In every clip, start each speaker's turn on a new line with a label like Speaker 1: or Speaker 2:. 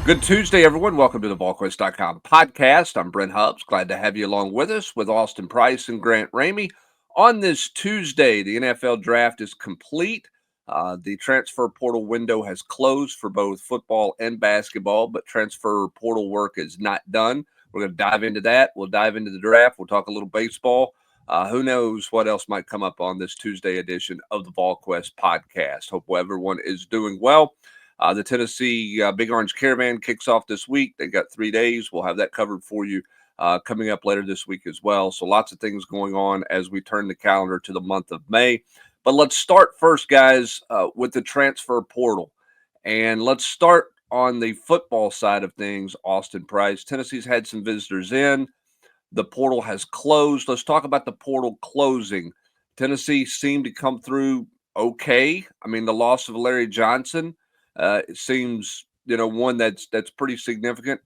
Speaker 1: Good Tuesday, everyone. Welcome to the Volquest.com podcast. I'm Brent Hubbs. Glad to have you along with us with Austin Price and Grant Ramey. On this Tuesday, the NFL draft is complete. The transfer portal window has closed for both football and basketball, but transfer portal work is not done. We're going to dive into that. We'll dive into the draft. We'll talk a little baseball. Who knows what else might come up on this Tuesday edition of the Volquest podcast. Hope everyone is doing well. The Tennessee Big Orange Caravan kicks off this week. They got 3 days. We'll have that covered for you coming up later this week as well. So lots of things going on as we turn the calendar to the month of May. But let's start first, guys, with the transfer portal. And let's start on the football side of things, Austin Price. Tennessee's had some visitors in. The portal has closed. Let's talk about the portal closing. Tennessee seemed to come through okay. I mean, the loss of Larry Johnson, it seems, one that's pretty significant.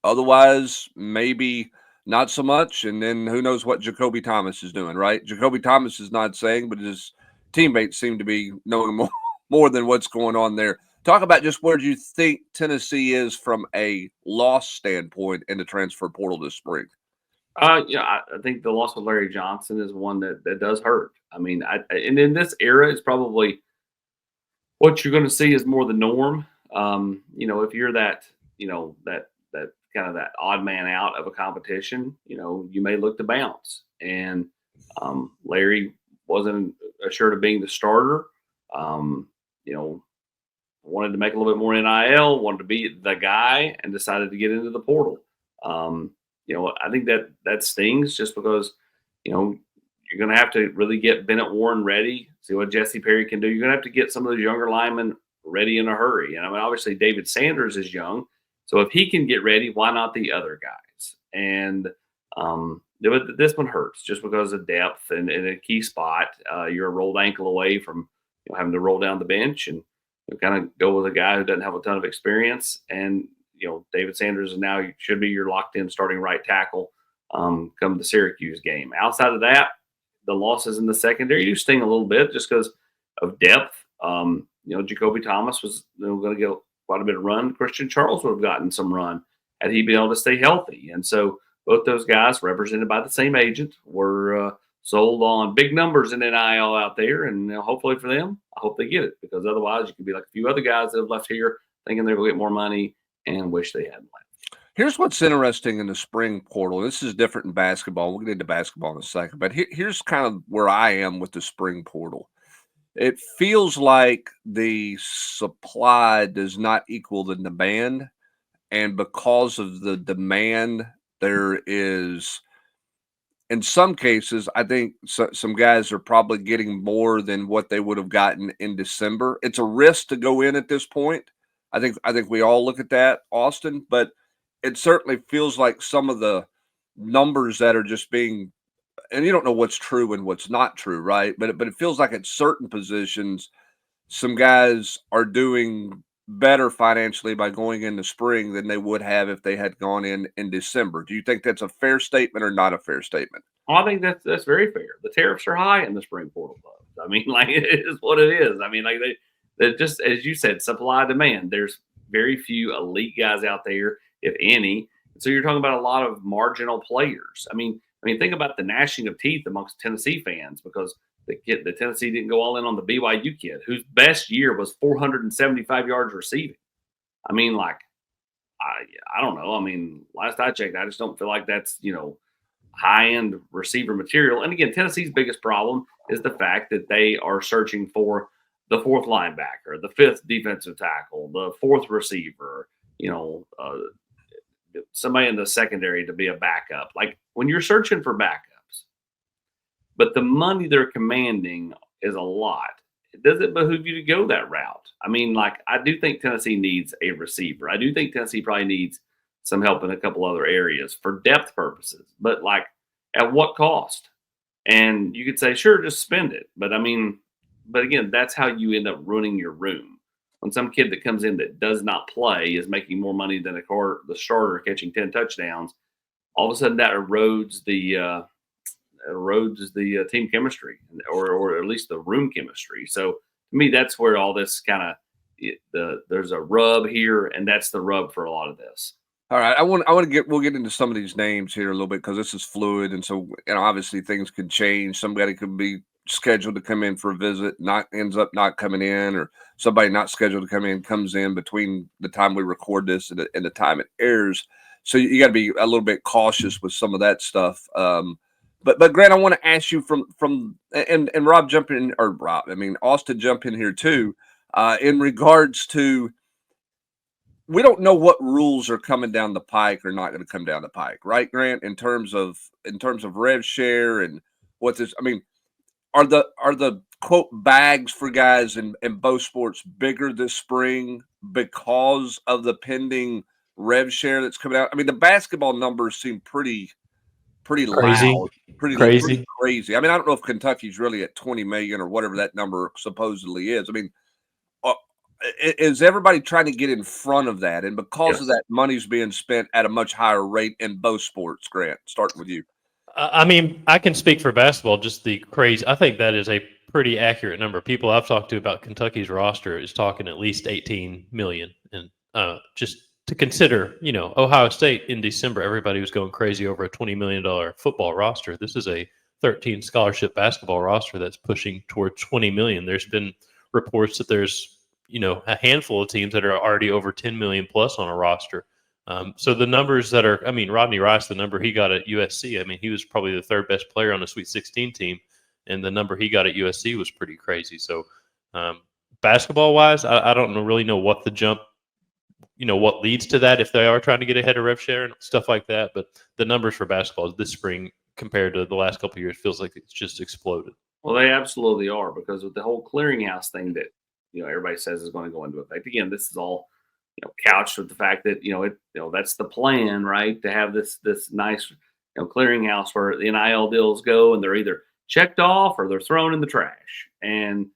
Speaker 1: Otherwise, maybe not so much. And then who knows what Jacoby Thomas is doing, right? Jacoby Thomas is not saying, but his teammates seem to be knowing more than what's going on there. Talk about just where do you think Tennessee is from a loss standpoint in the transfer portal this spring?
Speaker 2: I think the loss of Larry Johnson is one that does hurt. I mean, and in this era, it's probably what you're going to see is more the norm. If you're that kind of that odd man out of a competition, you may look to bounce. And Larry wasn't assured of being the starter. Wanted to make a little bit more NIL, wanted to be the guy, and decided to get into the portal. I think that stings just because, you're going to have to really get Bennett Warren ready, see what Jesse Perry can do. You're going to have to get some of those younger linemen ready in a hurry. And I mean, obviously David Sanders is young. So if he can get ready, why not the other guys? And this one hurts just because of depth and in a key spot. You're a rolled ankle away from having to roll down the bench and kind of go with a guy who doesn't have a ton of experience. And David Sanders is now should be your locked in starting right tackle come the Syracuse game. Outside of that, the losses in the secondary do sting a little bit just because of depth. Jacoby Thomas was going to get quite a bit of run. Christian Charles would have gotten some run had he been able to stay healthy. And so both those guys, represented by the same agent, were sold on big numbers in NIL out there. And hopefully for them, I hope they get it, because otherwise you could be like a few other guys that have left here thinking they're going to get more money and wish they hadn't left.
Speaker 1: Here's what's interesting in the spring portal. This is different in basketball. We'll get into basketball in a second. But here's kind of where I am with the spring portal. It feels like the supply does not equal the demand. And because of the demand, there is, in some cases, I think some guys are probably getting more than what they would have gotten in December. It's a risk to go in at this point. I think we all look at that, Austin, but it certainly feels like some of the numbers that are just being, and you don't know what's true and what's not true, right? But it feels like at certain positions, some guys are doing better financially by going into spring than they would have if they had gone in December. Do you think that's a fair statement or not a fair statement?
Speaker 2: Well, I think that's very fair. The tariffs are high in the spring portal clubs. I mean, like, it is what it is. I mean, like they just, as you said, supply demand. There's very few elite guys out there, if any. So you're talking about a lot of marginal players. I mean, think about the gnashing of teeth amongst Tennessee fans because the Tennessee didn't go all in on the BYU kid, whose best year was 475 yards receiving. I mean, like, I don't know. I mean, last I checked, I just don't feel like that's, high-end receiver material. And again, Tennessee's biggest problem is the fact that they are searching for the fourth linebacker, the fifth defensive tackle, the fourth receiver, somebody in the secondary to be a backup. Like, when you're searching for backups, but the money they're commanding is a lot, does it behoove you to go that route? I mean, like, I do think Tennessee needs a receiver. I do think Tennessee probably needs some help in a couple other areas for depth purposes, but like, at what cost? And you could say, sure, just spend it. But again, that's how you end up ruining your room. When some kid that comes in that does not play is making more money than the starter catching 10 touchdowns, all of a sudden that erodes the team chemistry or at least the room chemistry. So to me, that's where all this kind of there's a rub here, and that's the rub for a lot of this.
Speaker 1: All right, we'll get into some of these names here a little bit because this is fluid, and so obviously things could change. Somebody could be scheduled to come in for a visit, not ends up not coming in, or somebody not scheduled to come in comes in between the time we record this and the time it airs. So you got to be a little bit cautious with some of that stuff. But Grant, I want to ask you and Rob jump in, or Rob, I mean Austin jump in here too, in regards to. We don't know what rules are coming down the pike or not going to come down the pike, right, Grant? In terms of Rev Share and what this, I mean, are the quote bags for guys in both sports bigger this spring because of the pending Rev Share that's coming out? I mean, the basketball numbers seem pretty
Speaker 3: Crazy.
Speaker 1: loud, pretty crazy. I mean, I don't know if Kentucky's really at 20 million or whatever that number supposedly is. I mean, is everybody trying to get in front of that? And because of that, money's being spent at a much higher rate in both sports. Grant, starting with you.
Speaker 3: I mean, I can speak for basketball. Just the crazy. I think that is a pretty accurate number. People I've talked to about Kentucky's roster is talking at least 18 million. And just to consider, Ohio State in December, everybody was going crazy over a $20 million football roster. This is a 13 scholarship basketball roster that's pushing toward 20 million. There's been reports that there's a handful of teams that are already over 10 million plus on a roster. So the numbers that are, I mean, Rodney Rice, the number he got at USC, I mean, he was probably the third best player on the Sweet 16 team, and the number he got at USC was pretty crazy. So basketball wise, I don't really know what the jump, what leads to that if they are trying to get ahead of Rev Share and stuff like that. But the numbers for basketball this spring compared to the last couple of years feels like it's just exploded.
Speaker 2: Well, they absolutely are, because with the whole clearinghouse thing that everybody says is going to go into effect. Again, this is all couched with the fact that that's the plan, right? To have this nice clearinghouse where the NIL deals go, and they're either checked off or they're thrown in the trash, and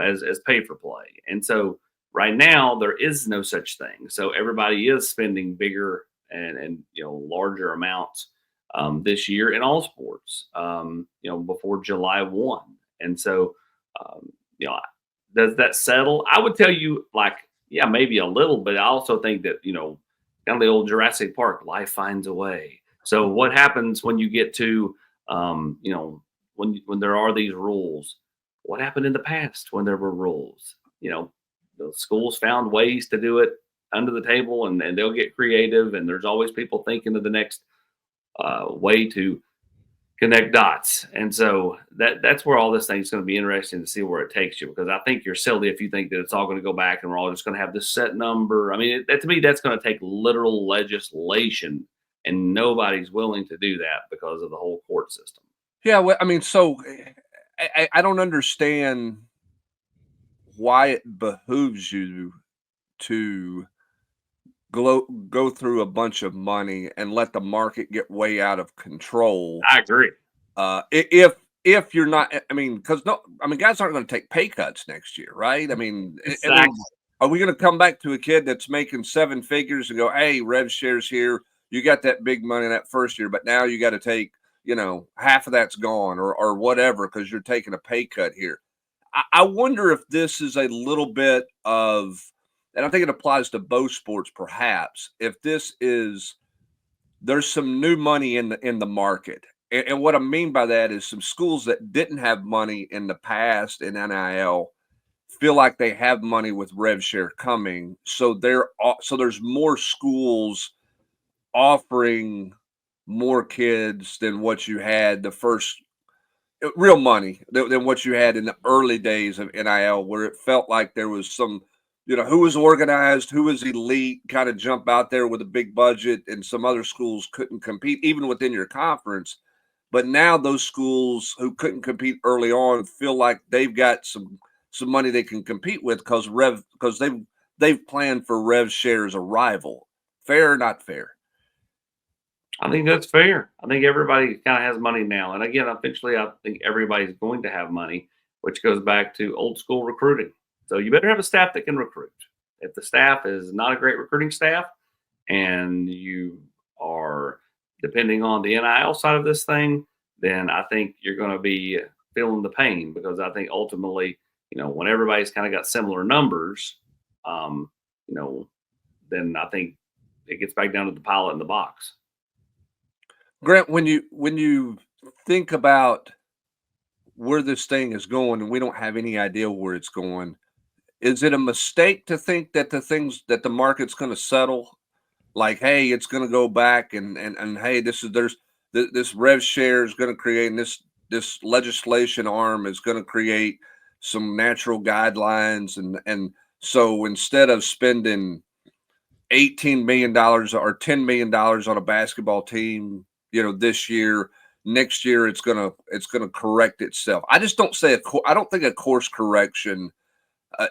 Speaker 2: as pay for play. And so right now there is no such thing. So everybody is spending bigger and larger amounts this year in all sports. Before July 1, and so does that settle? I would tell you, maybe a little, but I also think that, kind of the old Jurassic Park, life finds a way. So what happens when you get to, when there are these rules? What happened in the past when there were rules? The schools found ways to do it under the table, and they'll get creative, and there's always people thinking of the next way to connect dots. And so that's where all this thing is going to be interesting to see where it takes you, because I think you're silly if you think that it's all going to go back and we're all just going to have this set number. I mean, to me, that's going to take literal legislation, and nobody's willing to do that because of the whole court system.
Speaker 1: Yeah, well, I mean, so I don't understand why it behooves you to go through a bunch of money and let the market get way out of control.
Speaker 2: I agree.
Speaker 1: If you're not, I mean, guys aren't going to take pay cuts next year, right? I mean,
Speaker 2: exactly.
Speaker 1: Are we going to come back to a kid that's making 7 figures and go, hey, Rev Share's here, you got that big money that first year, but now you got to take, half of that's gone or whatever, because you're taking a pay cut here. I wonder if this is a little bit of, and I think it applies to both sports, perhaps, if there's some new money in the market. And what I mean by that is some schools that didn't have money in the past in NIL feel like they have money with Rev Share coming. So there's more schools offering more kids than what you had the first real money than what you had in the early days of NIL, where it felt like there was some, who was organized, who was elite, kind of jump out there with a big budget, and some other schools couldn't compete even within your conference. But now those schools who couldn't compete early on feel like they've got some money they can compete with because they've planned for Rev Share's arrival. Fair or not fair?
Speaker 2: I think that's fair. I think everybody kind of has money now. And again, eventually I think everybody's going to have money, which goes back to old school recruiting. So you better have a staff that can recruit. If the staff is not a great recruiting staff, and you are depending on the NIL side of this thing, then I think you're going to be feeling the pain, because I think ultimately, when everybody's kind of got similar numbers, you know, then I think it gets back down to the pilot in the box.
Speaker 1: Grant, when you think about where this thing is going, and we don't have any idea where it's going, is it a mistake to think that the market's going to settle? Like, hey, it's going to go back, and hey, this Rev Share is going to create, and this legislation arm is going to create some natural guidelines, and so instead of spending $18 million or $10 million on a basketball team, this year, next year it's gonna correct itself. I just don't say I don't think a course correction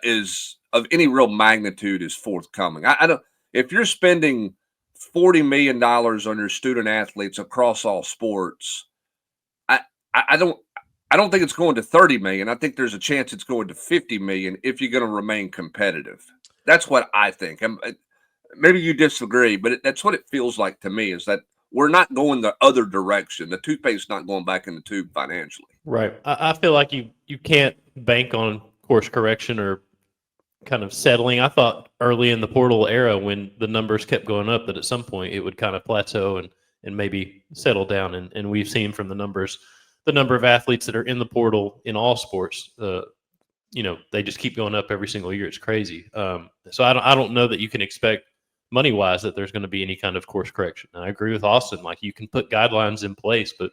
Speaker 1: is of any real magnitude is forthcoming. I don't. If you're spending $40 million on your student athletes across all sports, I I don't I don't think it's going to 30 million. I think there's a chance it's going to 50 million if you're going to remain competitive. That's what I think. Maybe you disagree, but that's what it feels like to me, is that we're not going the other direction. The toothpaste's not going back in the tube financially.
Speaker 3: Right. I feel like you can't bank on course correction or kind of settling. I thought early in the portal era, when the numbers kept going up, that at some point it would kind of plateau and maybe settle down. And we've seen from the numbers, the number of athletes that are in the portal in all sports, they just keep going up every single year. It's crazy. So I don't know that you can expect money wise that there's going to be any kind of course correction. And I agree with Austin. Like, you can put guidelines in place, but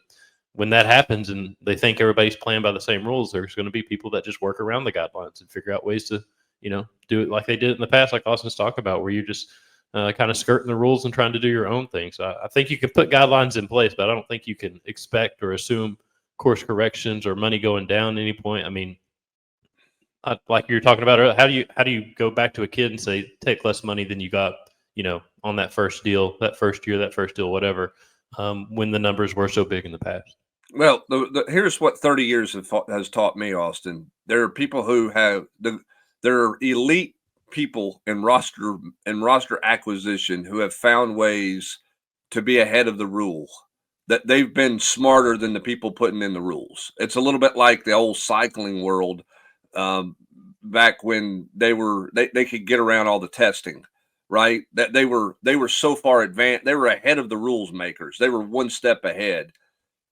Speaker 3: when that happens and they think everybody's playing by the same rules, there's going to be people that just work around the guidelines and figure out ways to, do it like they did in the past, like Austin's talked about, where you're just kind of skirting the rules and trying to do your own thing. So I think you can put guidelines in place, but I don't think you can expect or assume course corrections or money going down at any point. I mean, like you're talking about, how do you go back to a kid and say, take less money than you got, on that first deal, that first year, that first deal, whatever, when the numbers were so big in the past?
Speaker 1: Well, here's what 30 years has taught me, Austin. There are people who there are elite people in roster acquisition who have found ways to be ahead of the rule. That they've been smarter than the people putting in the rules. It's a little bit like the old cycling world, back when they could get around all the testing, right? That they were so far advanced, they were ahead of the rules makers. They were one step ahead.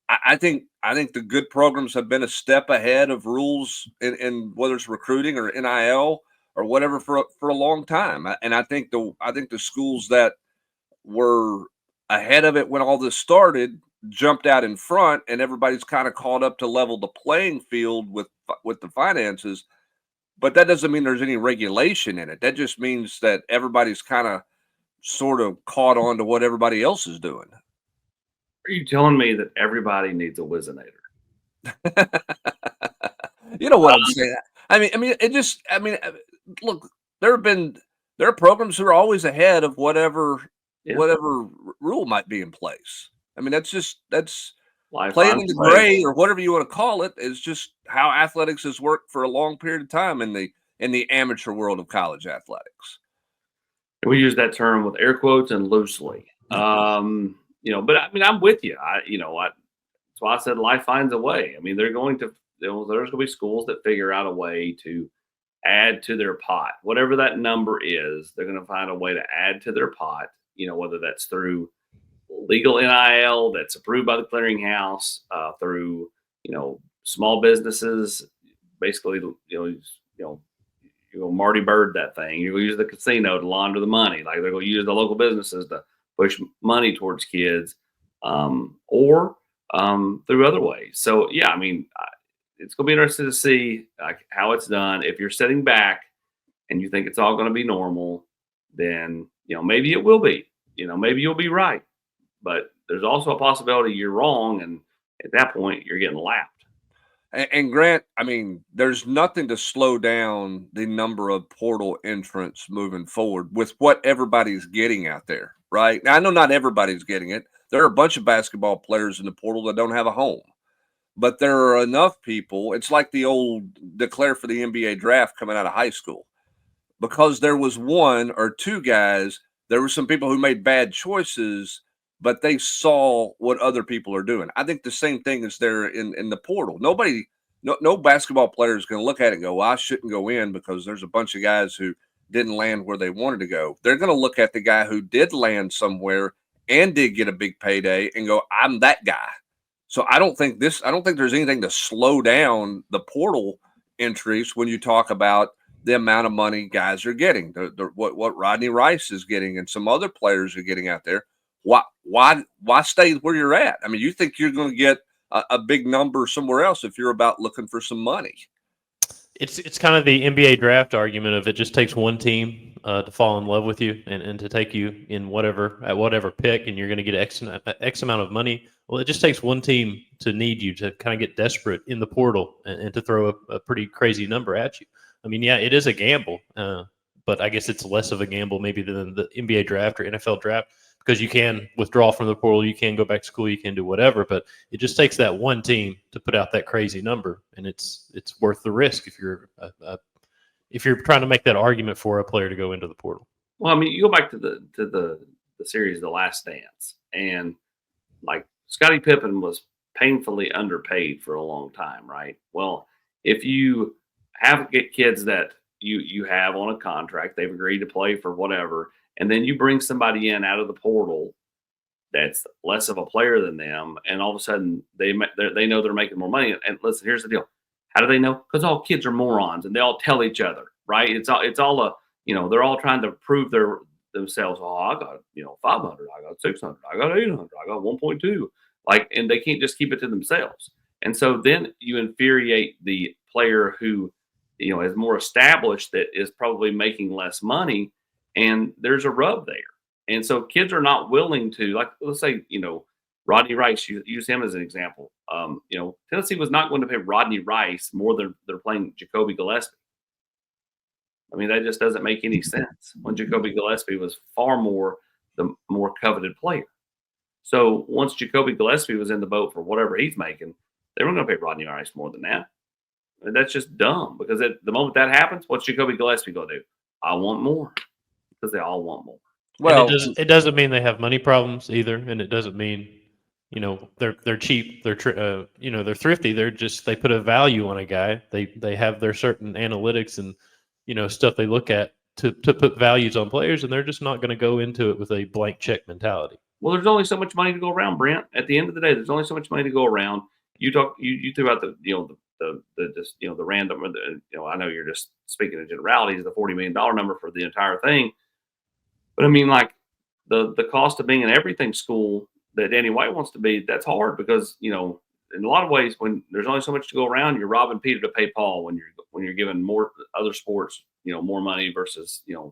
Speaker 1: I think the good programs have been a step ahead of rules in whether it's recruiting or NIL or whatever for a long time. And I think the schools that were ahead of it when all this started jumped out in front, and everybody's kind of caught up to level the playing field with the finances. But that doesn't mean there's any regulation in it. That just means that everybody's kind of sort of caught on to what everybody else is doing.
Speaker 2: Are you telling me that everybody needs a Wizinator?
Speaker 1: You know what I'm saying? Look, there are programs who are always ahead of whatever rule might be in place. I mean, that's playing in the gray, or whatever you want to call it, is just how athletics has worked for a long period of time in the amateur world of college athletics.
Speaker 2: And we use that term with air quotes and loosely. But I mean, I'm with you. That's why I said life finds a way. I mean, there's going to be schools that figure out a way to add to their pot, whatever that number is. They're going to find a way to add to their pot. Whether that's through legal NIL that's approved by the clearinghouse, through small businesses. Basically, Marty Bird that thing. You use the casino to launder the money. Like, they're going to use the local businesses to push money towards kids, or through other ways. So yeah, I mean, it's going to be interesting to see how it's done. If you're sitting back and you think it's all going to be normal, then maybe it will be. Maybe you'll be right, but there's also a possibility you're wrong, and at that point, you're getting lapped.
Speaker 1: And Grant, I mean, there's nothing to slow down the number of portal entrants moving forward with what everybody's getting out there, right? Now, I know not everybody's getting it. There are a bunch of basketball players in the portal that don't have a home, but there are enough people. It's like the old declare for the NBA draft coming out of high school. Because there was one or two guys, there were some people who made bad choices, but they saw what other people are doing. I think the same thing is there in the portal. No basketball player is going to look at it and go, well, I shouldn't go in because there's a bunch of guys who didn't land where they wanted to go. They're going to look at the guy who did land somewhere and did get a big payday and go, I'm that guy. So I don't think there's anything to slow down the portal entries when you talk about the amount of money guys are getting, what Rodney Rice is getting and some other players are getting out there. Why stay where you're at? I mean, you think you're going to get a big number somewhere else if you're about looking for some money.
Speaker 3: It's kind of the NBA draft argument of it just takes one team to fall in love with you and to take you in whatever pick, and you're going to get X amount of money. Well, it just takes one team to need you to kind of get desperate in the portal and to throw a pretty crazy number at you. I mean, yeah, it is a gamble, but I guess it's less of a gamble maybe than the NBA draft or NFL draft, because you can withdraw from the portal, you can go back to school, you can do whatever, but it just takes that one team to put out that crazy number, and it's worth the risk if you're trying to make that argument for a player to go into the portal.
Speaker 2: Well, I mean, you go back to the series, The Last Dance, and like Scottie Pippen was painfully underpaid for a long time, right? Well, if you get kids that you have on a contract, they've agreed to play for whatever, and then you bring somebody in out of the portal that's less of a player than them, and all of a sudden they know they're making more money. And listen, here's the deal: how do they know? Because all kids are morons, and they all tell each other, right? It's all they're all trying to prove themselves. Oh, I got 500, I got 600, I got 800, I got 1.2. And they can't just keep it to themselves. And so then you infuriate the player who is more established, that is probably making less money, and there's a rub there. And so kids are not willing to, like, let's say, Rodney Rice, use him as an example. Tennessee was not going to pay Rodney Rice more than they're playing Jacoby Gillespie. I mean, that just doesn't make any sense when Jacoby Gillespie was far more the more coveted player. So once Jacoby Gillespie was in the boat for whatever he's making, they weren't going to pay Rodney Rice more than that. And that's just dumb, because at the moment that happens, what's Jacoby Gillespie going to do? I want more, because they all want more.
Speaker 3: Well, it doesn't mean they have money problems either, and it doesn't mean they're cheap. They're they're thrifty. They put a value on a guy. They have their certain analytics and stuff they look at to put values on players, and they're just not going to go into it with a blank check mentality.
Speaker 2: Well, there's only so much money to go around, Brent. At the end of the day, there's only so much money to go around. You threw out the random. I know you're just speaking in generalities. The $40 million number for the entire thing, but I mean, like the cost of being an everything school that Danny White wants to be. That's hard, because in a lot of ways, when there's only so much to go around, you're robbing Peter to pay Paul when you're giving more other sports more money versus the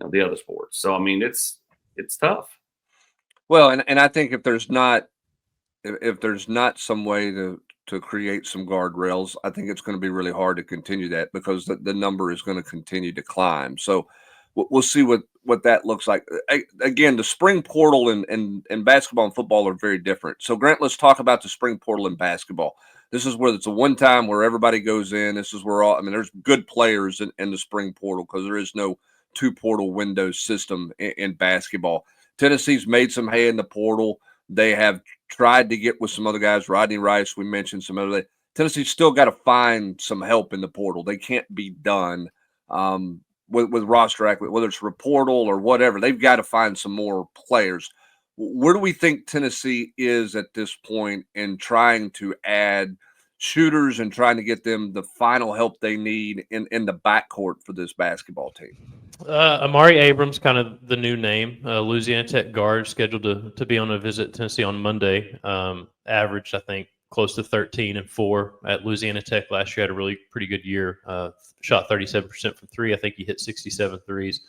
Speaker 2: other sports. So I mean, it's tough.
Speaker 1: Well, and I think if there's not some way to create some guardrails, I think it's going to be really hard to continue that, because the number is going to continue to climb. So we'll see what that looks like. Again, the spring portal and basketball and football are very different. So Grant, let's talk about the spring portal in basketball. This is where it's a one time where everybody goes in. This is where there's good players in the spring portal, because there is no two portal window system in basketball. Tennessee's made some hay in the portal. They have tried to get with some other guys. Rodney Rice, we mentioned some other. Tennessee's still got to find some help in the portal. They can't be done with roster acquisition, whether it's portal or whatever. They've got to find some more players. Where do we think Tennessee is at this point in trying to add shooters and trying to get them the final help they need in the backcourt for this basketball team?
Speaker 3: Amari Abrams, kind of the new name, Louisiana Tech guard, scheduled to be on a visit to Tennessee on Monday. Averaged, I think, close to 13 and 4 at Louisiana Tech last year. Had a really pretty good year. Shot 37% from three. I think he hit 67 threes.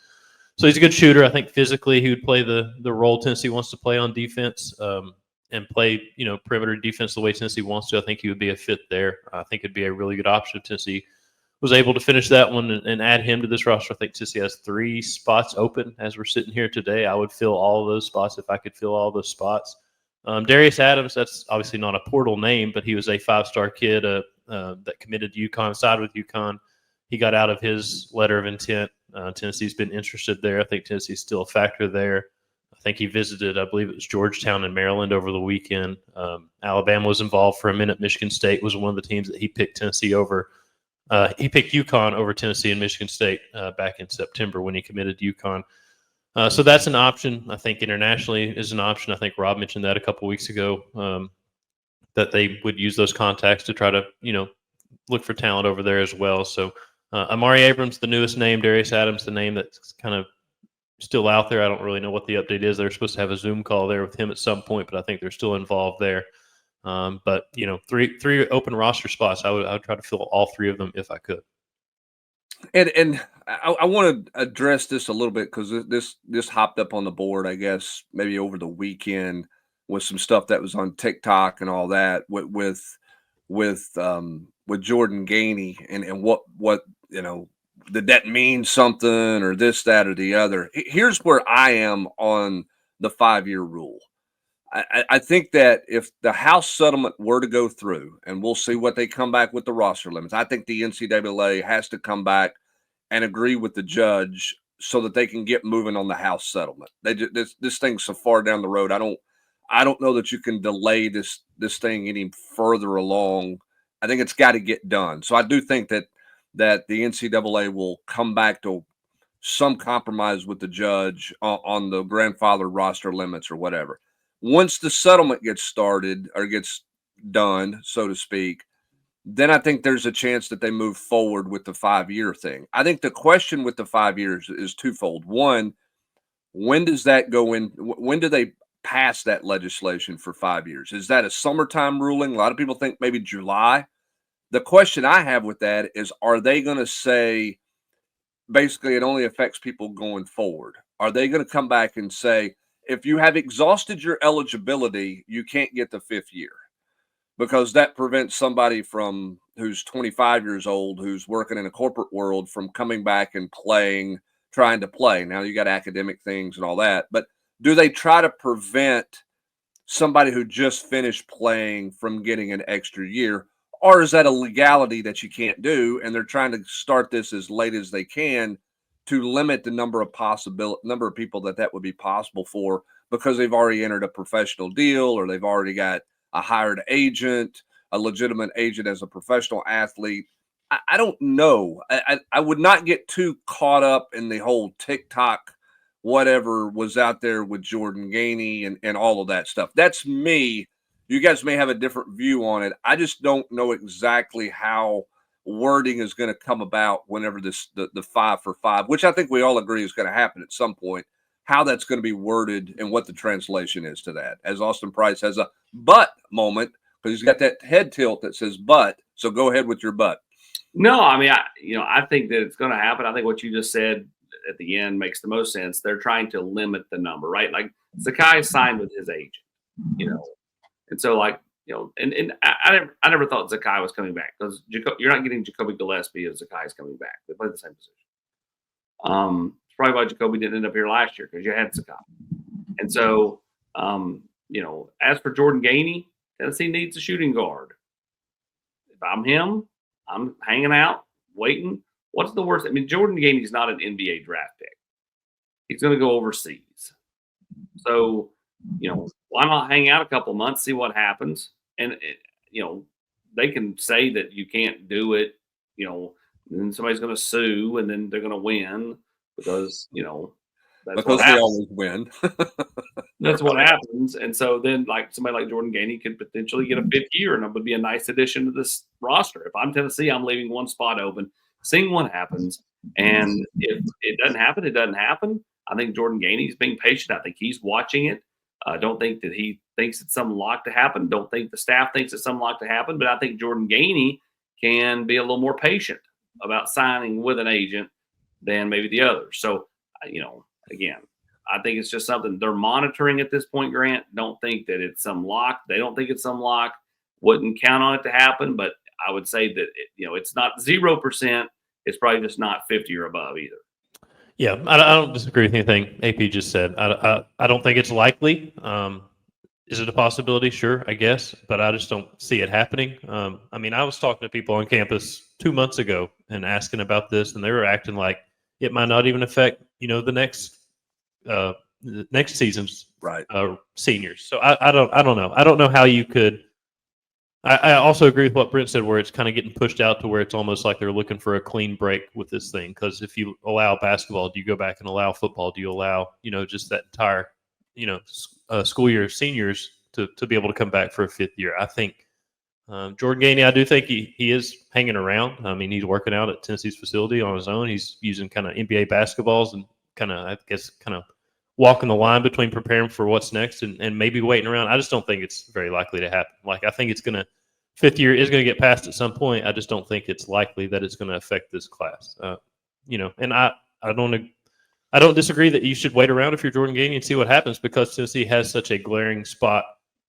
Speaker 3: So he's a good shooter. I think physically he would play the role Tennessee wants to play on defense, and play perimeter defense the way Tennessee wants to. I think he would be a fit there. I think it'd be a really good option if Tennessee was able to finish that one and add him to this roster. I think Tennessee has 3 spots open as we're sitting here today. I would fill all of those spots if I could fill all those spots. Darius Adams, that's obviously not a portal name, but he was a 5-star kid that committed to UConn, sided with UConn. He got out of his letter of intent. Tennessee's been interested there. I think Tennessee's still a factor there. I think he visited, I believe it was Georgetown and Maryland over the weekend. Alabama was involved for a minute. Michigan State was one of the teams that he picked Tennessee over. He picked UConn over Tennessee and Michigan State back in September when he committed to UConn. So that's an option. I think internationally is an option. I think Rob mentioned that a couple weeks ago, that they would use those contacts to try to, look for talent over there as well. So Amari Abrams, the newest name, Darius Adams, the name that's kind of still out there. I don't really know what the update is. They're supposed to have a Zoom call there with him at some point, but I think they're still involved there. But three open roster spots. I would try to fill all three of them if I could.
Speaker 1: And I want to address this a little bit because this hopped up on the board, I guess, maybe over the weekend with some stuff that was on TikTok and all that with Jordan Gainey and what did that mean something or this, that, or the other. Here's where I am on the 5-year rule. I think that if the House settlement were to go through, and we'll see what they come back with the roster limits, I think the NCAA has to come back and agree with the judge so that they can get moving on the House settlement. This thing's so far down the road. I don't know that you can delay this thing any further along. I think it's got to get done. So I do think that the NCAA will come back to some compromise with the judge on the grandfather roster limits or whatever. Once the settlement gets started or gets done, so to speak, then I think there's a chance that they move forward with the 5-year thing. I think the question with the 5 years is twofold. One, when does that go in? When do they pass that legislation for 5 years? Is that a summertime ruling? A lot of people think maybe July. The question I have with that is, are they going to say basically it only affects people going forward? Are they going to come back and say, if you have exhausted your eligibility, you can't get the 5th year? Because that prevents somebody from who's 25 years old, who's working in a corporate world, from coming back and trying to play. Now you got academic things and all that, but do they try to prevent somebody who just finished playing from getting an extra year? Or is that a legality that you can't do, and they're trying to start this as late as they can to limit the number of people that would be possible for, because they've already entered a professional deal or they've already got a hired agent, a legitimate agent as a professional athlete? I don't know. I would not get too caught up in the whole TikTok whatever was out there with Jordan Gainey and all of that stuff. That's me. You guys may have a different view on it. I just don't know exactly how wording is going to come about whenever the 5 for 5, which I think we all agree is going to happen at some point, how that's going to be worded and what the translation is to that. As Austin Price has a but moment, because he's got that head tilt that says but. So go ahead with your but.
Speaker 2: No, I mean, I think that it's going to happen. I think what you just said at the end makes the most sense. They're trying to limit the number, right? Like Zakai signed with his agent, and so and I never thought Zakai was coming back, because you're not getting Jacoby Gillespie if Zakai's coming back. They play the same position. It's probably why Jacoby didn't end up here last year, because you had Zakai. And so, as for Jordan Gainey, Tennessee needs a shooting guard. If I'm him, I'm hanging out, waiting. What's the worst? I mean, Jordan Gainey's not an NBA draft pick. He's going to go overseas. So, why not hang out a couple months, see what happens? And, they can say that you can't do it, and then somebody's going to sue, and then they're going to win because, that's
Speaker 1: because they always win.
Speaker 2: That's what happens. And so then, like, somebody like Jordan Gainey could potentially get a 5th year, and it would be a nice addition to this roster. If I'm Tennessee, I'm leaving one spot open, seeing what happens. And if it doesn't happen, it doesn't happen. I think Jordan Gainey's being patient. I think he's watching it. I don't think that he thinks it's some lock to happen. Don't think the staff thinks it's some lock to happen. But I think Jordan Gainey can be a little more patient about signing with an agent than maybe the others. So, again, I think it's just something they're monitoring at this point, Grant. Don't think that it's some lock. They don't think it's some lock. Wouldn't count on it to happen, but I would say that it's not 0%. It's probably just not 50 or above either.
Speaker 3: Yeah, I don't disagree with anything AP just said. I don't think it's likely. Is it a possibility? Sure, I guess, but I just don't see it happening. I mean, I was talking to people on campus 2 months ago and asking about this, and they were acting like it might not even affect the next season's
Speaker 1: right
Speaker 3: seniors. So I don't know. I don't know how you could. I also agree with what Brent said, where it's kind of getting pushed out to where it's almost like they're looking for a clean break with this thing. Because if you allow basketball, do you go back and allow football? Do you allow, just that entire, school year of seniors to be able to come back for a fifth year? I think Jordan Gainey, I do think he is hanging around. I mean, he's working out at Tennessee's facility on his own. He's using kind of NBA basketballs and kind of walking the line between preparing for what's next and maybe waiting around. I just don't think it's very likely to happen. Like, I think fifth year is going to get passed at some point. I just don't think it's likely that it's going to affect this class. And I don't disagree that you should wait around if you're Jordan Gainey and see what happens, because Tennessee has such a glaring spot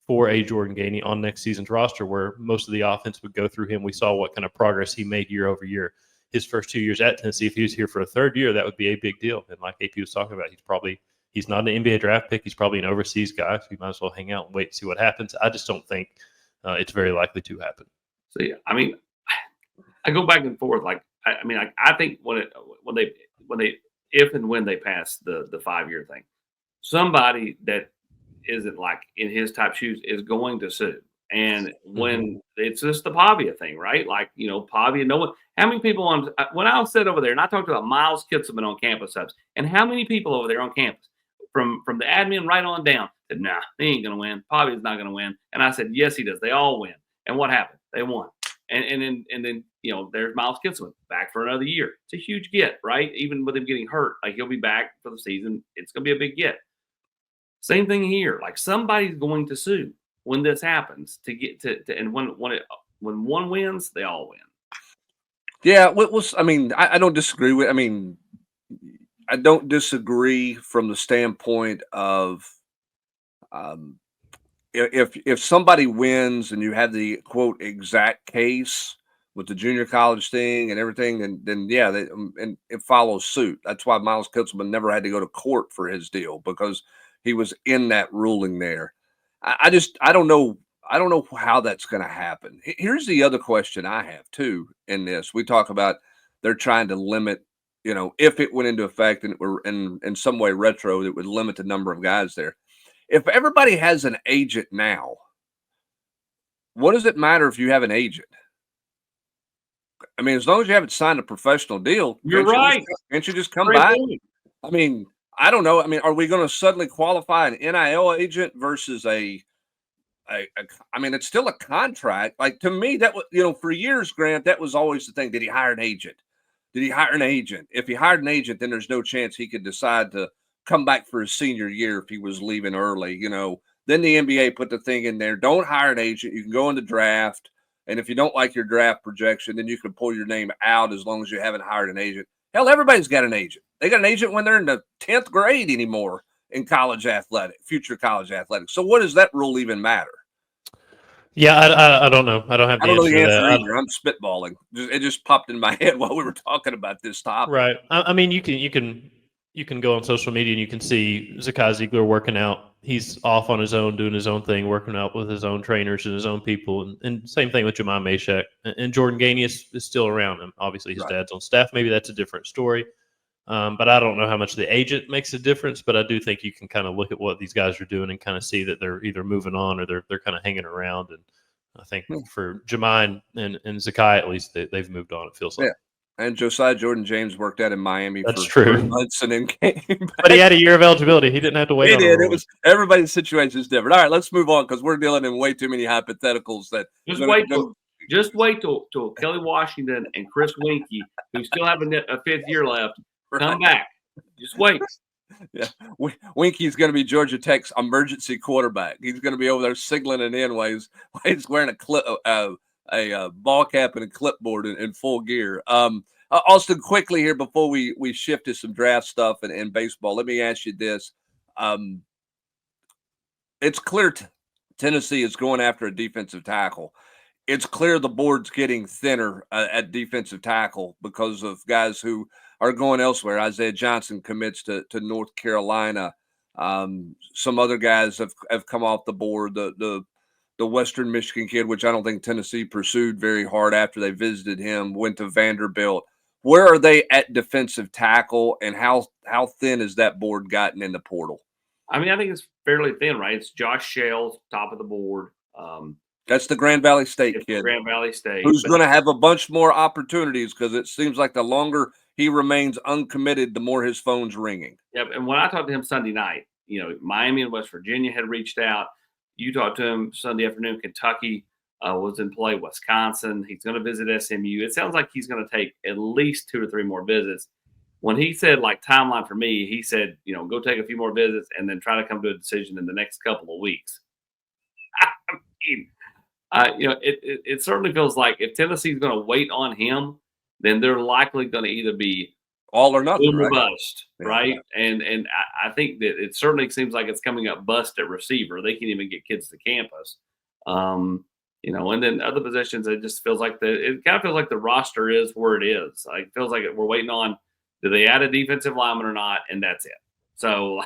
Speaker 3: for a Jordan Gainey on next season's roster where most of the offense would go through him. We saw what kind of progress he made year over year. His first 2 years at Tennessee, if he was here for a third year, that would be a big deal. And like AP was talking about, he's not an NBA draft pick. He's probably an overseas guy, so you might as well hang out and wait and see what happens. I just don't think it's very likely to happen.
Speaker 2: So, yeah, I mean, I go back and forth. Like, I think if and when they pass the 5 year thing, somebody that isn't like in his type shoes is going to sue. And when it's just the Pavia thing, right? Like, Pavia, no one, how many people when I was sitting over there and I talked about Miles Kitsman on campus subs, and how many people over there on campus from the admin right on down said, nah, he ain't going to win. Pavia's not going to win. And I said, yes, he does. They all win. And what happened? They won. And then there's Miles Kitsman back for another year. It's a huge get, right? Even with him getting hurt, like, he'll be back for the season. It's going to be a big get. Same thing here. Like, somebody's going to sue when this happens to get to and when one wins, they all win.
Speaker 1: Yeah, I don't disagree with. I don't disagree from the standpoint of if somebody wins and you have the quote exact case with the junior college thing and everything, then yeah, and it follows suit. That's why Miles Kitsman never had to go to court for his deal, because he was in that ruling there. I don't know how that's going to happen. Here's the other question I have too in this. We talk about they're trying to limit, if it went into effect and it were in some way retro, it would limit the number of guys there. If everybody has an agent now, what does it matter if you have an agent? I mean, as long as you haven't signed a professional deal,
Speaker 2: you're right.
Speaker 1: Can't you just come back? I mean, I don't know. I mean, are we going to suddenly qualify an NIL agent versus it's still a contract. Like, to me, that was, for years, Grant, that was always the thing. Did he hire an agent? If he hired an agent, then there's no chance he could decide to come back for his senior year if he was leaving early. Then the NBA put the thing in there. Don't hire an agent. You can go in the draft. And if you don't like your draft projection, then you can pull your name out as long as you haven't hired an agent. Hell, everybody's got an agent. They got an agent when they're in the 10th grade anymore in future college athletics. So what does that rule even matter?
Speaker 3: Yeah, I don't know. I don't have the answer to that.
Speaker 1: Either. I'm spitballing. It just popped in my head while we were talking about this topic.
Speaker 3: Right. I mean, you can go on social media and you can see Zakai Ziegler working out. He's off on his own, doing his own thing, working out with his own trainers and his own people. And same thing with Jemai Mashak. And Jordan Gainey is still around him. Obviously, his dad's on staff. Maybe that's a different story. But I don't know how much the agent makes a difference. But I do think you can kind of look at what these guys are doing and kind of see that they're either moving on or they're kind of hanging around. And I think for Jemai and Zakai, at least, they've moved on, it feels like.
Speaker 1: Yeah. And Josiah Jordan-James worked out in Miami
Speaker 3: for
Speaker 1: true. Months and then came back.
Speaker 3: But he had a year of eligibility. He didn't have to wait.
Speaker 1: He did. It was everybody's situation is different. All right, let's move on because we're dealing in way too many hypotheticals.
Speaker 2: Just wait till Kelly Washington and Chris Winkie, who still have a fifth year left, come back. Just wait.
Speaker 1: Yeah, Winkie's going to be Georgia Tech's emergency quarterback. He's going to be over there signaling it in while he's wearing a ball cap and a clipboard in full gear. Austin, quickly here before we shift to some draft stuff and baseball, let me ask you this. It's clear Tennessee is going after a defensive tackle. It's clear the board's getting thinner at defensive tackle because of guys who are going elsewhere. Isaiah Johnson commits to North Carolina. Some other guys have come off the board. The Western Michigan kid, which I don't think Tennessee pursued very hard after they visited him, went to Vanderbilt. Where are they at defensive tackle, and how thin has that board gotten in the portal?
Speaker 2: I mean, I think it's fairly thin, right? It's Josh Shales, top of the board.
Speaker 1: That's the Grand Valley State
Speaker 2: It's
Speaker 1: kid
Speaker 2: Grand Valley State.
Speaker 1: who's
Speaker 2: But
Speaker 1: going to have a bunch more opportunities because it seems like the longer he remains uncommitted, the more his phone's ringing.
Speaker 2: yep. And when I talked to him Sunday night, Miami and West Virginia had reached out. You talked to him Sunday afternoon. Kentucky was in play. Wisconsin. He's going to visit SMU. It sounds like he's going to take at least 2 or 3 more visits. When he said like timeline for me, he said, go take a few more visits and then try to come to a decision in the next couple of weeks. I mean, it certainly feels like if Tennessee's going to wait on him, then they're likely going to either be
Speaker 1: All or nothing,
Speaker 2: boom or
Speaker 1: right?
Speaker 2: bust,
Speaker 1: Yeah.
Speaker 2: right? And I think that it certainly seems like it's coming up bust at receiver. They can't even get kids to campus. And then other positions, it just feels like it kind of feels like the roster is where it is. Like, it feels like we're waiting on, do they add a defensive lineman or not? And that's it. So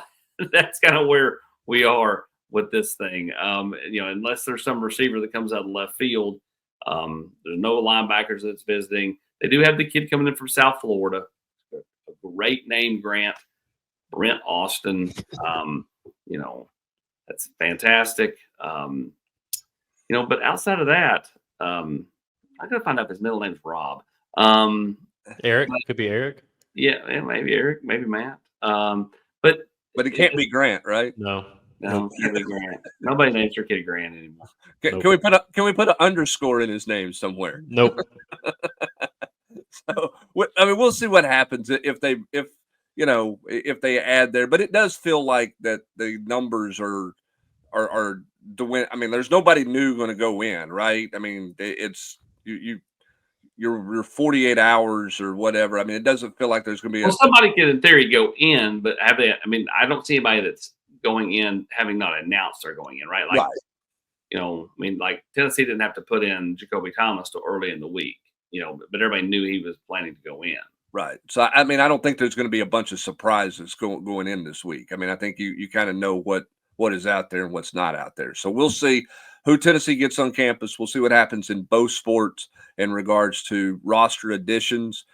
Speaker 2: that's kind of where we are with this thing. Unless there's some receiver that comes out of left field, there's no linebackers that's visiting. They do have the kid coming in from South Florida, a great name, Brent Austin. That's fantastic. But outside of that, I gotta find out if his middle name's Rob.
Speaker 3: Eric, could be Eric.
Speaker 2: Yeah, maybe Eric, maybe Matt. But
Speaker 1: it can't be Grant, right?
Speaker 3: No.
Speaker 2: No, can't be Grant. Nobody names their kid Grant anymore.
Speaker 1: Can we put an underscore in his name somewhere?
Speaker 3: Nope.
Speaker 1: So we'll see what happens if they add there. But it does feel like that the numbers are to win. I mean, there's nobody new going to go in, right? I mean, it's you're 48 hours or whatever. I mean, it doesn't feel like there's going to be
Speaker 2: somebody could in theory go in, but have they? I mean, I don't see anybody that's going in having not announced they're going in, right? Like,
Speaker 1: right.
Speaker 2: Like Tennessee didn't have to put in Jacoby Thomas till early in the week, but everybody knew he was planning to go in.
Speaker 1: Right. So, I mean, I don't think there's going to be a bunch of surprises going in this week. I mean, I think you kind of know what is out there and what's not out there. So we'll see who Tennessee gets on campus. We'll see what happens in both sports in regards to roster additions,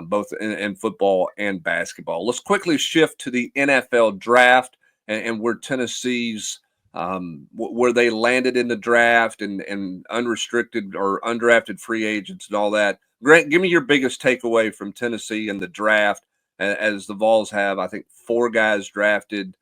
Speaker 1: both in football and basketball. Let's quickly shift to the NFL draft and where Tennessee's where they landed in the draft and unrestricted or undrafted free agents and all that. Grant, give me your biggest takeaway from Tennessee in the draft, as the Vols have, I think, 4 guys drafted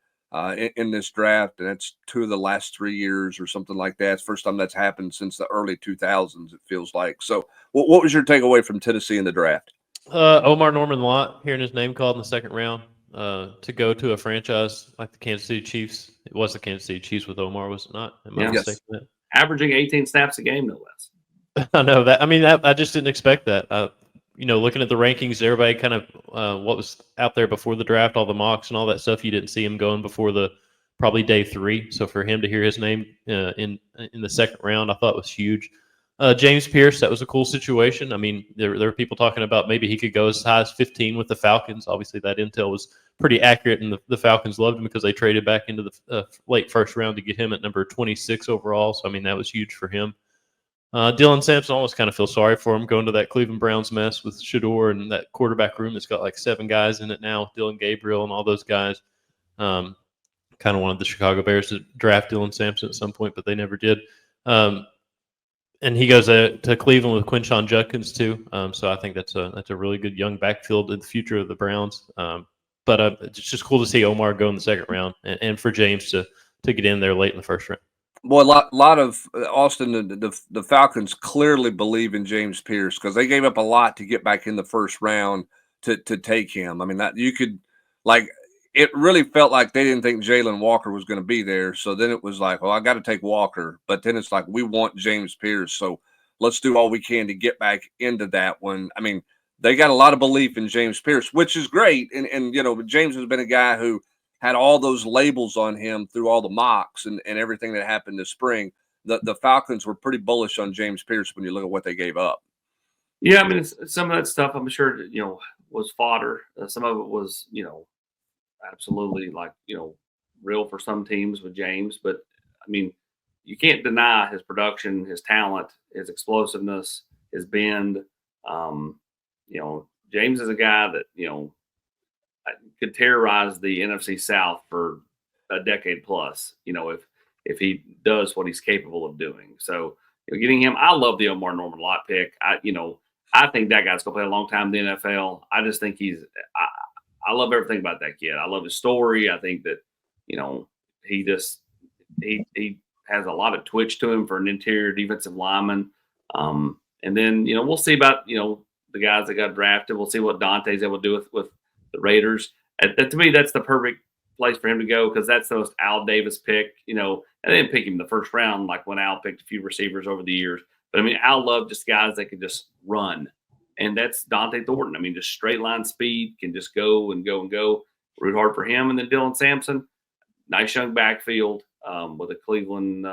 Speaker 1: in this draft, and it's 2 of the last 3 years or something like that. It's the first time that's happened since the early 2000s, it feels like. So what was your takeaway from Tennessee in the draft?
Speaker 3: Omar Norman Lott, hearing his name called in the second round, to go to a franchise like the Kansas City Chiefs. It was the Kansas City Chiefs with Omar, was it not? Am I mistaken?
Speaker 2: Yes. Averaging 18 snaps a game, no less.
Speaker 3: I know that. I mean, I just didn't expect that. Looking at the rankings, everybody kind of what was out there before the draft, all the mocks and all that stuff, you didn't see him going before probably day 3. So for him to hear his name in the second round, I thought was huge. James Pierce, that was a cool situation. I mean, there were people talking about maybe he could go as high as 15 with the Falcons. Obviously, that intel was pretty accurate, and the Falcons loved him because they traded back into the late first round to get him at number 26 overall. So, I mean, that was huge for him. Dylan Sampson, almost kind of feel sorry for him going to that Cleveland Browns mess with Shador and that quarterback room that's got like 7 guys in it now, Dylan Gabriel and all those guys. Kind of wanted the Chicago Bears to draft Dylan Sampson at some point, but they never did. And he goes to Cleveland with Quinshon Judkins too. So I think that's a really good young backfield in the future of the Browns. But it's just cool to see Omar go in the second round and for James to get in there late in the first round.
Speaker 1: Boy, a lot of Austin, the Falcons clearly believe in James Pierce because they gave up a lot to get back in the first round to take him. I mean, that you could it really felt like they didn't think Jalen Walker was going to be there. So then it was like, well, I got to take Walker. But then it's like, we want James Pierce. So let's do all we can to get back into that one. I mean, they got a lot of belief in James Pierce, which is great. And James has been a guy who had all those labels on him through all the mocks and everything that happened this spring. The Falcons were pretty bullish on James Pierce when you look at what they gave up.
Speaker 2: Yeah, I mean, some of that stuff, I'm sure, was fodder. Some of it was, absolutely real for some teams with James. But, I mean, you can't deny his production, his talent, his explosiveness, his bend. James is a guy that, could terrorize the NFC South for a decade plus, if he does what he's capable of doing. So, getting him. I love the Omar Norman Lott pick. I think that guy's gonna play a long time in the NFL. I just think I love everything about that kid. I love his story. I think that he just he has a lot of twitch to him for an interior defensive lineman. And then we'll see about the guys that got drafted. We'll see what Dante's able to do with the Raiders. To me, that's the perfect place for him to go because that's the most Al Davis pick. I didn't pick him in the first round like when Al picked a few receivers over the years. But I mean, Al loved just guys that could just run, and that's Dante Thornton. I mean, just straight line speed, can just go and go and go. Root hard for him, and then Dylan Sampson, nice young backfield with a Cleveland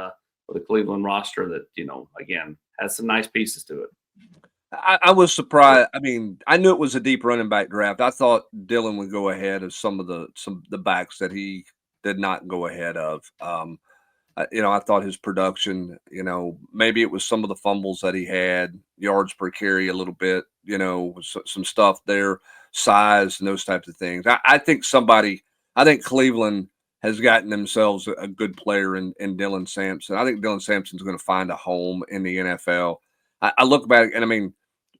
Speaker 2: roster that again has some nice pieces to it.
Speaker 1: I was surprised. I mean, I knew it was a deep running back draft. I thought Dylan would go ahead of some of the backs that he did not go ahead of. I thought his production, maybe it was some of the fumbles that he had, yards per carry a little bit, some stuff there, size and those types of things. I think Cleveland has gotten themselves a good player in Dylan Sampson. I think Dylan Sampson's going to find a home in the NFL. I look back and I mean,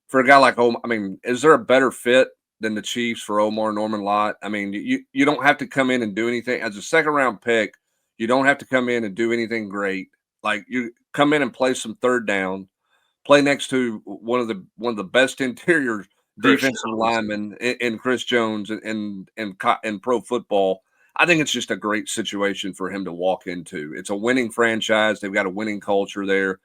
Speaker 1: for a guy like Omar, I mean, is there a better fit than the Chiefs for Omar Norman Lott? I mean, you don't have to come in and do anything as a second round pick. You don't have to come in and do anything great. Like you come in and play some third down, play next to one of the best interior defensive linemen in Chris Jones and pro football. I think it's just a great situation for him to walk into. It's a winning franchise. They've got a winning culture there.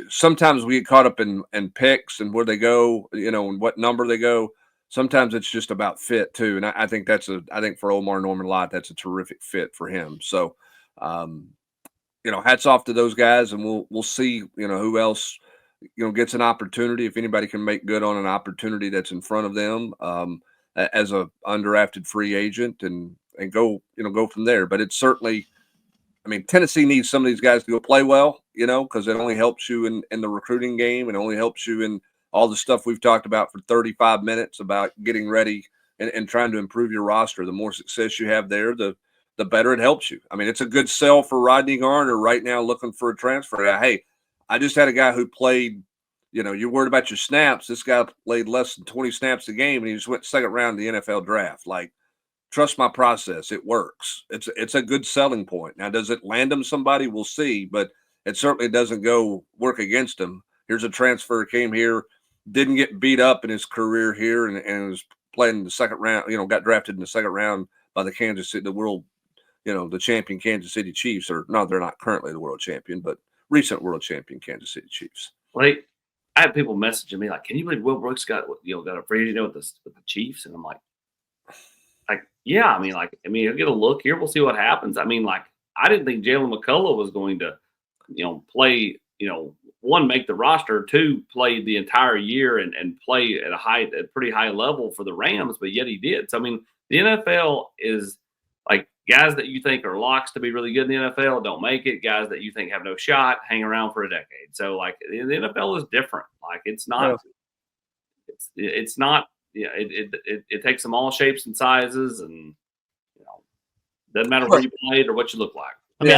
Speaker 1: Sometimes we get caught up in picks and where they go, and what number they go. Sometimes it's just about fit too. And I think for Omar Norman Lott, that's a terrific fit for him. So, hats off to those guys, and we'll see, who else, gets an opportunity. If anybody can make good on an opportunity that's in front of them, as a undrafted free agent and go from there. But it's certainly, I mean, Tennessee needs some of these guys to go play well, because it only helps you in the recruiting game. It only helps you in all the stuff we've talked about for 35 minutes about getting ready and trying to improve your roster. The more success you have there, the better it helps you. I mean, it's a good sell for Rodney Garner right now looking for a transfer. Hey, I just had a guy who played, you're worried about your snaps. This guy played less than 20 snaps a game, and he just went second round in the NFL draft. Like, trust my process. It works. It's a good selling point. Now, does it land him somebody? We'll see, but it certainly doesn't go work against him. Here's a transfer, came here, didn't get beat up in his career here, and was playing in the second round, got drafted in the second round by the Kansas City, the champion Kansas City Chiefs. Or no, they're not currently the world champion, but recent world champion Kansas City Chiefs.
Speaker 2: Like, I had people messaging me like, "Can you believe Will Brooks got a free agent with the Chiefs?" And I'm like, yeah. I mean, he'll get a look here. We'll see what happens. I mean, like, I didn't think Jalen McCullough was going to, play, one, make the roster, two, play the entire year and play at a pretty high level for the Rams, but yet he did. So I mean, the NFL is like, guys that you think are locks to be really good in the NFL don't make it. Guys that you think have no shot hang around for a decade. So like, the NFL is different. Like, it's not. It's not. Yeah, it takes them all shapes and sizes, and doesn't matter where you played or what you look like.
Speaker 3: I mean,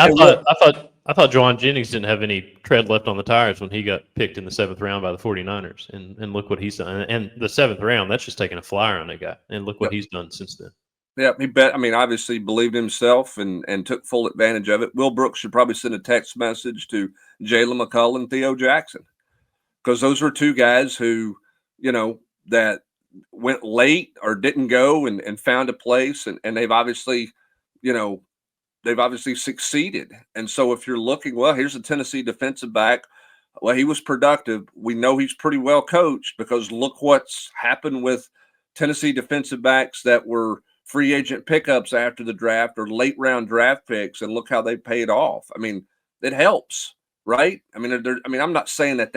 Speaker 3: I thought Juwan Jennings didn't have any tread left on the tires when he got picked in the 7th round by the 49ers, and look what he's done. And the 7th round, that's just taking a flyer on that guy, and look what he's done since then.
Speaker 1: Yeah, he bet. I mean, obviously believed in himself and took full advantage of it. Will Brooks should probably send a text message to Jalen McCullough and Theo Jackson, because those were two guys who, that went late or didn't go and found a place, and they've obviously, succeeded. And so if you're looking, well, here's a Tennessee defensive back. Well, he was productive. We know he's pretty well coached, because look what's happened with Tennessee defensive backs that were free agent pickups after the draft or late round draft picks, and look how they paid off. I mean, it helps, right? I mean, I'm not saying that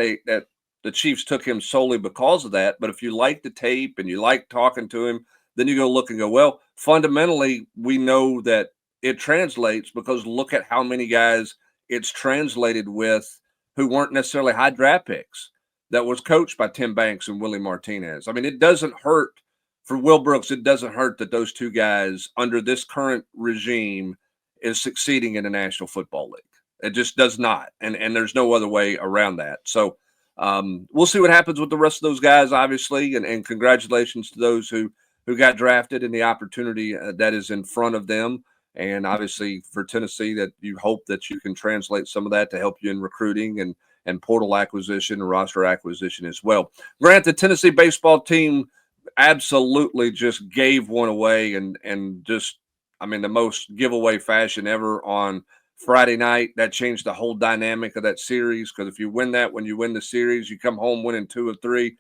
Speaker 1: the Chiefs took him solely because of that, but if you like the tape and you like talking to him, then you go look and go, well, fundamentally, we know that it translates, because look at how many guys it's translated with who weren't necessarily high draft picks, that was coached by Tim Banks and Willie Martinez. I mean, it doesn't hurt for Will Brooks. It doesn't hurt that those two guys under this current regime is succeeding in the National Football League. It just does not, and there's no other way around that. So we'll see what happens with the rest of those guys, obviously, and congratulations to those who got drafted and the opportunity that is in front of them. And obviously for Tennessee, that you hope that you can translate some of that to help you in recruiting and portal acquisition and roster acquisition as well. Grant, the Tennessee baseball team absolutely just gave one away and just, I mean, the most giveaway fashion ever on Friday night. That changed the whole dynamic of that series, because if you win that, when you win the series, you come home winning 2 of 3.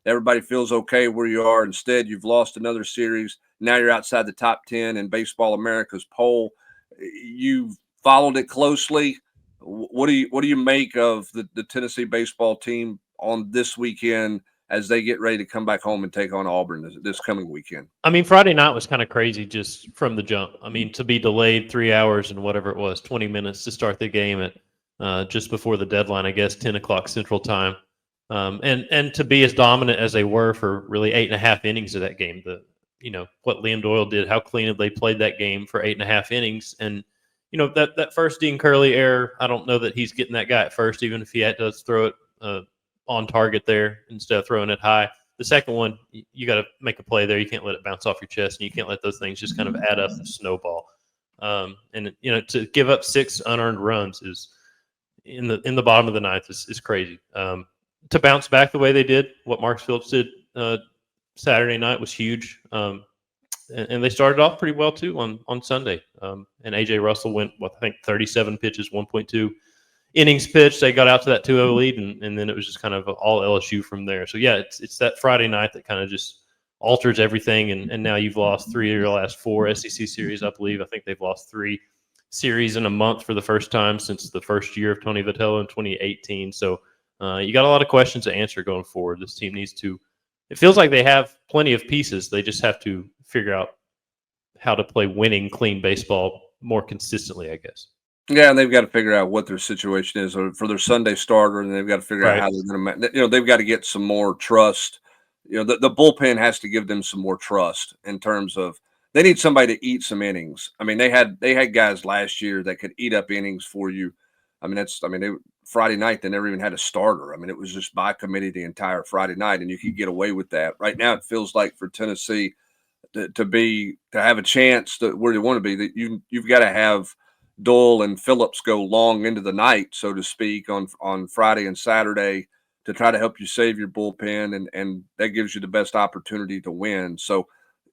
Speaker 1: Everybody feels okay where you are. Instead, you've lost another series. Now you're outside the top 10 in Baseball America's poll. You've followed it closely. What do you make of the Tennessee baseball team on this weekend as they get ready to come back home and take on Auburn this coming weekend?
Speaker 3: I mean, Friday night was kind of crazy just from the jump. I mean, to be delayed 3 hours and whatever it was, 20 minutes to start the game at just before the deadline, I guess, 10 o'clock Central Time. And to be as dominant as they were for really 8.5 innings of that game. What Liam Doyle did, how clean they played that game for 8.5 innings. And, that first Dean Curley error, I don't know that he's getting that guy at first, even if he does throw it on target there instead of throwing it high. The second one, you got to make a play there. You can't let it bounce off your chest, and you can't let those things just kind of add up and snowball. And to give up 6 unearned runs is in the bottom of the ninth is crazy. To bounce back the way they did, what Mark Phillips did Saturday night was huge. And they started off pretty well too on Sunday. And AJ Russell went, I think 37 pitches, 1.2 innings pitched. They got out to that 2-0 lead, and then it was just kind of all LSU from there. So yeah, it's that Friday night that kind of just alters everything. And now you've lost 3 of your last 4 SEC series, I believe. I think they've lost 3 series in a month for the first time since the first year of Tony Vitello in 2018. So you got a lot of questions to answer going forward. This team needs to. It feels like they have plenty of pieces. They just have to figure out how to play winning, clean baseball more consistently, I guess.
Speaker 1: Yeah, and they've got to figure out what their situation is for their Sunday starter, and they've got to figure out how they're going to. They've got to get some more trust. The bullpen has to give them some more trust in terms of they need somebody to eat some innings. I mean, they had guys last year that could eat up innings for you. I mean, Friday night they never even had a starter. I mean, it was just by committee the entire Friday night, and you could get away with that. Right now, it feels like for Tennessee to have a chance to where they want to be, that you've got to have Doyle and Phillips go long into the night, so to speak, on Friday and Saturday to try to help you save your bullpen, and that gives you the best opportunity to win. So,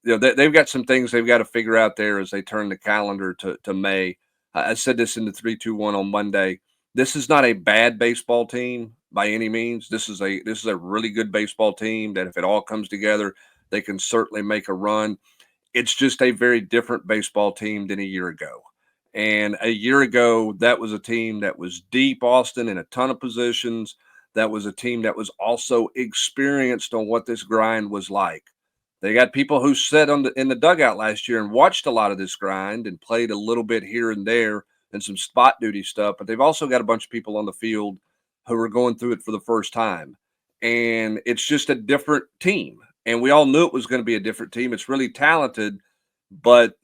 Speaker 1: they've got some things they've got to figure out there as they turn the calendar to May. I said this in the 3-2-1 on Monday. This is not a bad baseball team by any means. This is a really good baseball team that if it all comes together, they can certainly make a run. It's just a very different baseball team than a year ago. And a year ago, that was a team that was deep, Austin, in a ton of positions. That was a team that was also experienced on what this grind was like. They got people who sat in the dugout last year and watched a lot of this grind and played a little bit here and there and some spot duty stuff. But they've also got a bunch of people on the field who are going through it for the first time. And it's just a different team. And we all knew it was going to be a different team. It's really talented, but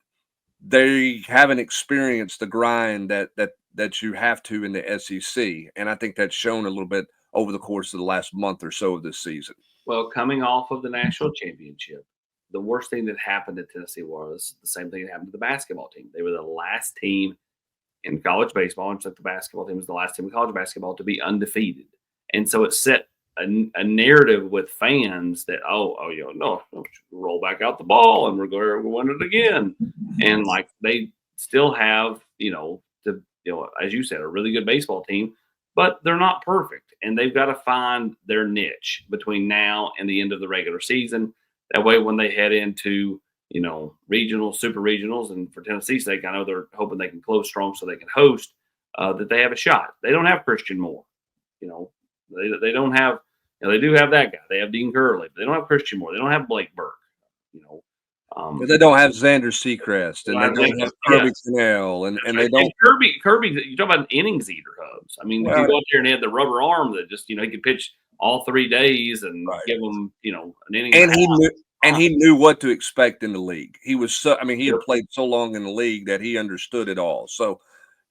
Speaker 1: they haven't experienced the grind that you have to in the SEC. And I think that's shown a little bit over the course of the last month or so of this season.
Speaker 2: Well, coming off of the national championship, the worst thing that happened to Tennessee was the same thing that happened to the basketball team. They were the last team in college baseball, just like the basketball team was the last team in college basketball to be undefeated. And so it set a narrative with fans that, no, roll back out the ball and we're going to win it again. And like they still have, as you said, a really good baseball team, but they're not perfect. And they've got to find their niche between now and the end of the regular season. That way, when they head into, regionals, super regionals, and for Tennessee's sake, I know they're hoping they can close strong so they can host, that they have a shot. They don't have Christian Moore. They don't have, they do have that guy. They have Dean Curley, but they don't have Christian Moore. They don't have Blake Burke,
Speaker 1: But they don't have Xander Seacrest, and they don't have Kirby Cannell, and they don't.
Speaker 2: And Kirby, you talk about an innings eater, Hubs. I mean, if you go out there and he had the rubber arm that just, he could pitch all 3 days and give them, an inning.
Speaker 1: And he knew what to expect in the league. He was he had played so long in the league that he understood it all. So,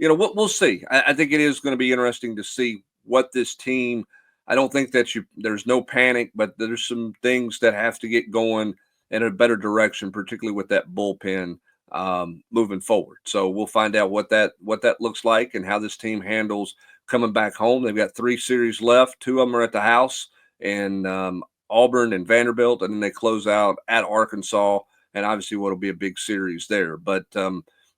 Speaker 1: we'll see. I think it is going to be interesting to see what this team. I don't think that there's no panic, but there's some things that have to get going in a better direction, particularly with that bullpen moving forward. So we'll find out what that looks like and how this team handles coming back home. They've got 3 series left. 2 of them are at the house, and Auburn and Vanderbilt, and then they close out at Arkansas, and obviously what'll be a big series there. But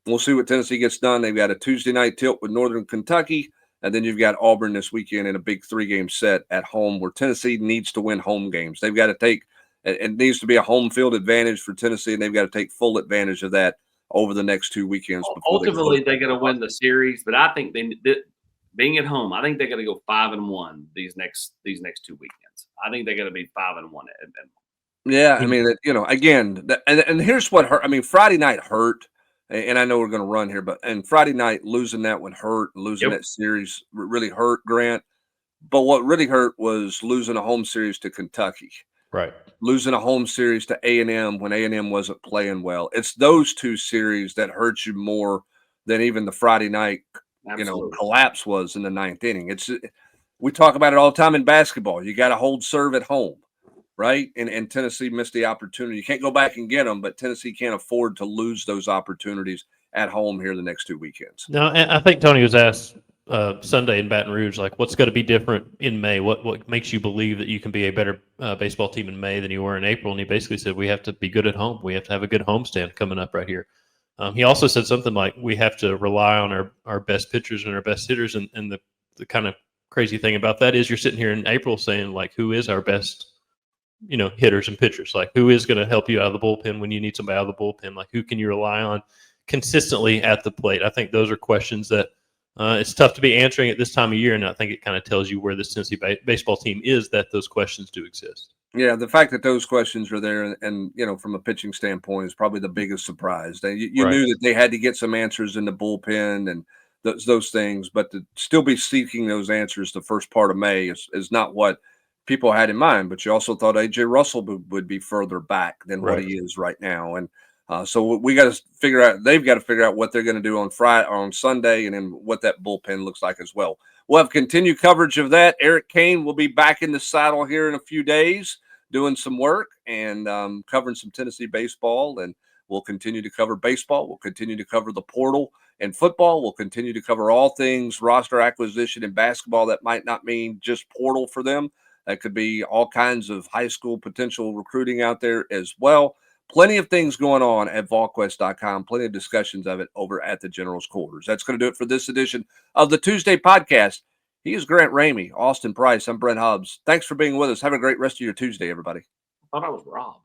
Speaker 1: we'll see what Tennessee gets done. They've got a Tuesday night tilt with Northern Kentucky, and then you've got Auburn this weekend in a big 3-game set at home where Tennessee needs to win home games. They've got to take – it needs to be a home field advantage for Tennessee, and they've got to take full advantage of that over the next 2 weekends.
Speaker 2: Ultimately, they're going to win the series, but I think being at home, I think they're going to go 5-1 these next 2 weekends. I think they're going to be 5-1 at minimum.
Speaker 1: Yeah, I mean, again, and here's what hurt. I mean, Friday night hurt, and I know we're going to run here, but Friday night losing that one hurt, losing that series really hurt, Grant. But what really hurt was losing a home series to Kentucky.
Speaker 3: Right.
Speaker 1: Losing a home series to A&M when A&M wasn't playing well. It's those 2 series that hurt you more than even the Friday night, collapse was in the 9th inning. We talk about it all the time in basketball. You got to hold serve at home, right? And Tennessee missed the opportunity. You can't go back and get them, but Tennessee can't afford to lose those opportunities at home here the next 2 weekends.
Speaker 3: No, and I think Tony was asked Sunday in Baton Rouge, like, what's going to be different in May? What makes you believe that you can be a better baseball team in May than you were in April? And he basically said, we have to be good at home. We have to have a good homestand coming up right here. He also said something like, we have to rely on our best pitchers and our best hitters. And the kind of crazy thing about that is you're sitting here in April saying, like, who is our best, hitters and pitchers? Like, who is going to help you out of the bullpen when you need somebody out of the bullpen? Like, who can you rely on consistently at the plate? I think those are questions that it's tough to be answering at this time of year, and I think it kind of tells you where this Tennessee baseball team is, that those questions do exist.
Speaker 1: Yeah, the fact that those questions are there and from a pitching standpoint is probably the biggest surprise. You knew that they had to get some answers in the bullpen and those things, but to still be seeking those answers the first part of May is not what people had in mind. But you also thought A.J. Russell would be further back than what he is right now. And so we got to figure out – they've got to figure out what they're going to do on Friday or on Sunday, and then what that bullpen looks like as well. We'll have continued coverage of that. Eric Kane will be back in the saddle here in a few days doing some work and covering some Tennessee baseball, and we'll continue to cover baseball. We'll continue to cover the portal and football. We'll continue to cover all things roster acquisition and basketball. That might not mean just portal for them. That could be all kinds of high school potential recruiting out there as well. Plenty of things going on at Volquest.com. Plenty of discussions of it over at the General's Quarters. That's going to do it for this edition of the Tuesday podcast. He is Grant Ramey, Austin Price. I'm Brent Hubbs. Thanks for being with us. Have a great rest of your Tuesday, everybody.
Speaker 2: I thought I was Rob.